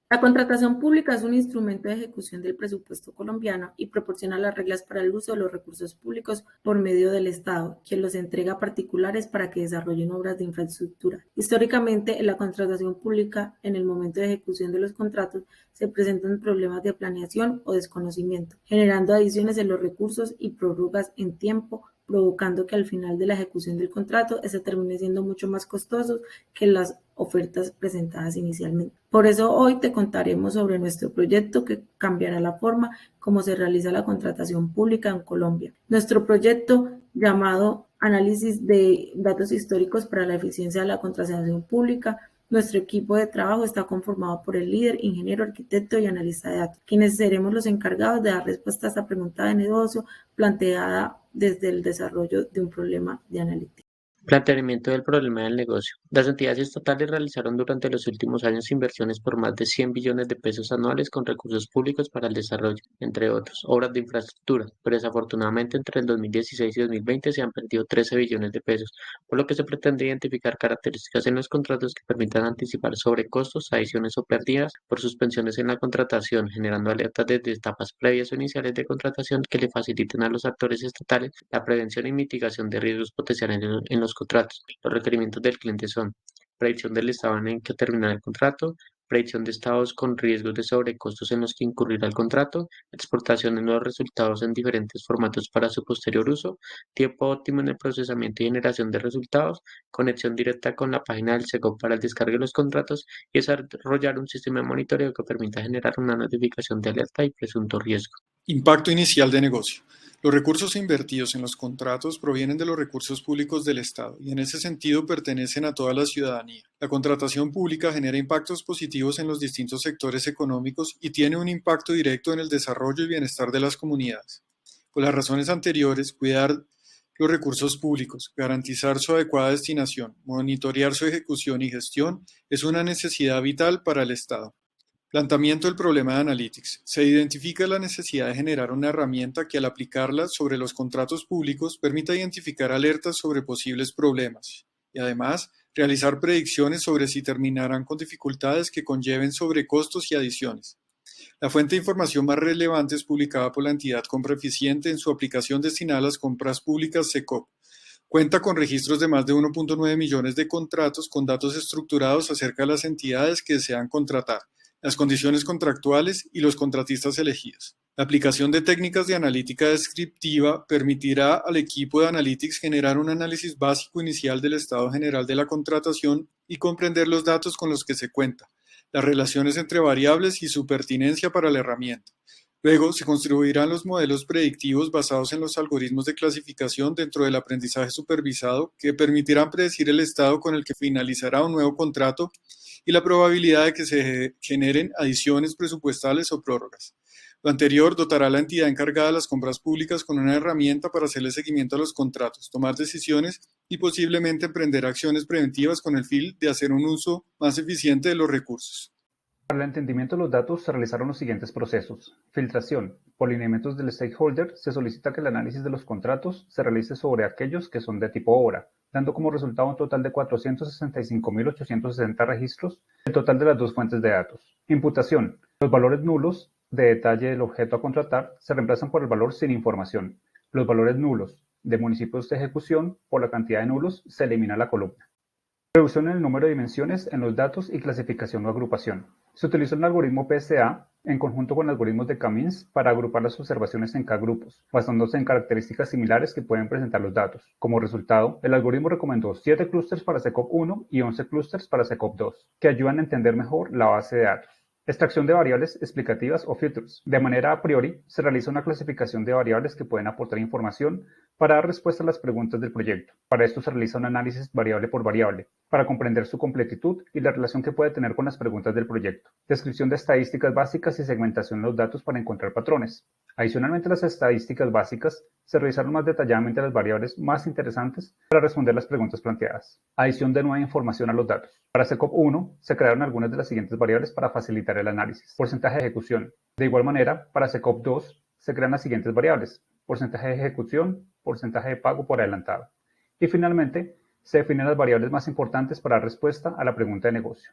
La contratación pública es un instrumento de ejecución del presupuesto colombiano y proporciona las reglas para el uso de los recursos públicos por medio del Estado, quien los entrega a particulares para que desarrollen obras de infraestructura. Históricamente, en la contratación pública, en el momento de ejecución de los contratos, se presentan problemas de planeación o desconocimiento, generando adiciones en los recursos y prórrogas en tiempo, provocando que al final de la ejecución del contrato este termine siendo mucho más costoso que las ofertas presentadas inicialmente. Por eso hoy te contaremos sobre nuestro proyecto que cambiará la forma como se realiza la contratación pública en Colombia. Nuestro proyecto, llamado Análisis de Datos Históricos para la Eficiencia de la Contratación Pública. Nuestro equipo de trabajo está conformado por el líder, ingeniero, arquitecto y analista de datos, quienes seremos los encargados de dar respuesta a esta pregunta de negocio planteada desde el desarrollo de un problema de analítica. Planteamiento del problema del negocio. Las entidades estatales realizaron durante los últimos años inversiones por más de 100 billones de pesos anuales con recursos públicos para el desarrollo, entre otros, obras de infraestructura, pero desafortunadamente entre el 2016 y 2020 se han perdido 13 billones de pesos, por lo que se pretende identificar características en los contratos que permitan anticipar sobrecostos, adiciones o pérdidas por suspensiones en la contratación, generando alertas desde etapas previas o iniciales de contratación que le faciliten a los actores estatales la prevención y mitigación de riesgos potenciales en los contratos. Los requerimientos del cliente son predicción del estado en el que terminará el contrato, predicción de estados con riesgos de sobrecostos en los que incurrirá el contrato, exportación de nuevos resultados en diferentes formatos para su posterior uso, tiempo óptimo en el procesamiento y generación de resultados, conexión directa con la página del SECOP para el descargue de los contratos y desarrollar un sistema de monitoreo que permita generar una notificación de alerta y presunto riesgo. Impacto inicial de negocio. Los recursos invertidos en los contratos provienen de los recursos públicos del Estado y en ese sentido pertenecen a toda la ciudadanía. La contratación pública genera impactos positivos en los distintos sectores económicos y tiene un impacto directo en el desarrollo y bienestar de las comunidades. Por las razones anteriores, cuidar los recursos públicos, garantizar su adecuada destinación, monitorear su ejecución y gestión es una necesidad vital para el Estado. Planteamiento del problema de Analytics. Se identifica la necesidad de generar una herramienta que al aplicarla sobre los contratos públicos permita identificar alertas sobre posibles problemas y además realizar predicciones sobre si terminarán con dificultades que conlleven sobrecostos y adiciones. La fuente de información más relevante es publicada por la entidad Compra Eficiente en su aplicación destinada a las compras públicas SECOP. Cuenta con registros de más de 1.9 millones de contratos con datos estructurados acerca de las entidades que desean contratar, las condiciones contractuales y los contratistas elegidos. La aplicación de técnicas de analítica descriptiva permitirá al equipo de Analytics generar un análisis básico inicial del estado general de la contratación y comprender los datos con los que se cuenta, las relaciones entre variables y su pertinencia para la herramienta. Luego, se construirán los modelos predictivos basados en los algoritmos de clasificación dentro del aprendizaje supervisado que permitirán predecir el estado con el que finalizará un nuevo contrato y la probabilidad de que se generen adiciones presupuestales o prórrogas. Lo anterior dotará a la entidad encargada de las compras públicas con una herramienta para hacerle seguimiento a los contratos, tomar decisiones y posiblemente emprender acciones preventivas con el fin de hacer un uso más eficiente de los recursos. Para el entendimiento de los datos se realizaron los siguientes procesos. Filtración. Por lineamientos del stakeholder se solicita que el análisis de los contratos se realice sobre aquellos que son de tipo obra, dando como resultado un total de 465.860 registros, el total de las dos fuentes de datos. Imputación. Los valores nulos de detalle del objeto a contratar se reemplazan por el valor sin información. Los valores nulos de municipios de ejecución por la cantidad de nulos se elimina la columna. Reducción en el número de dimensiones en los datos y clasificación o agrupación. Se utilizó el algoritmo PSA en conjunto con algoritmos de K-means para agrupar las observaciones en K-grupos, basándose en características similares que pueden presentar los datos. Como resultado, el algoritmo recomendó 7 clústeres para SECOP 1 y 11 clústeres para SECOP 2, que ayudan a entender mejor la base de datos. Extracción de variables explicativas o filters. De manera a priori, se realiza una clasificación de variables que pueden aportar información para dar respuesta a las preguntas del proyecto. Para esto se realiza un análisis variable por variable, para comprender su completitud y la relación que puede tener con las preguntas del proyecto. Descripción de estadísticas básicas y segmentación de los datos para encontrar patrones. Adicionalmente a las estadísticas básicas, se revisaron más detalladamente las variables más interesantes para responder las preguntas planteadas. Adición de nueva información a los datos. Para SECOP 1 se crearon algunas de las siguientes variables para facilitar el análisis. Porcentaje de ejecución. De igual manera, para SECOP 2 se crean las siguientes variables: porcentaje de ejecución, porcentaje de pago por adelantado. Y finalmente, se definen las variables más importantes para dar respuesta a la pregunta de negocio.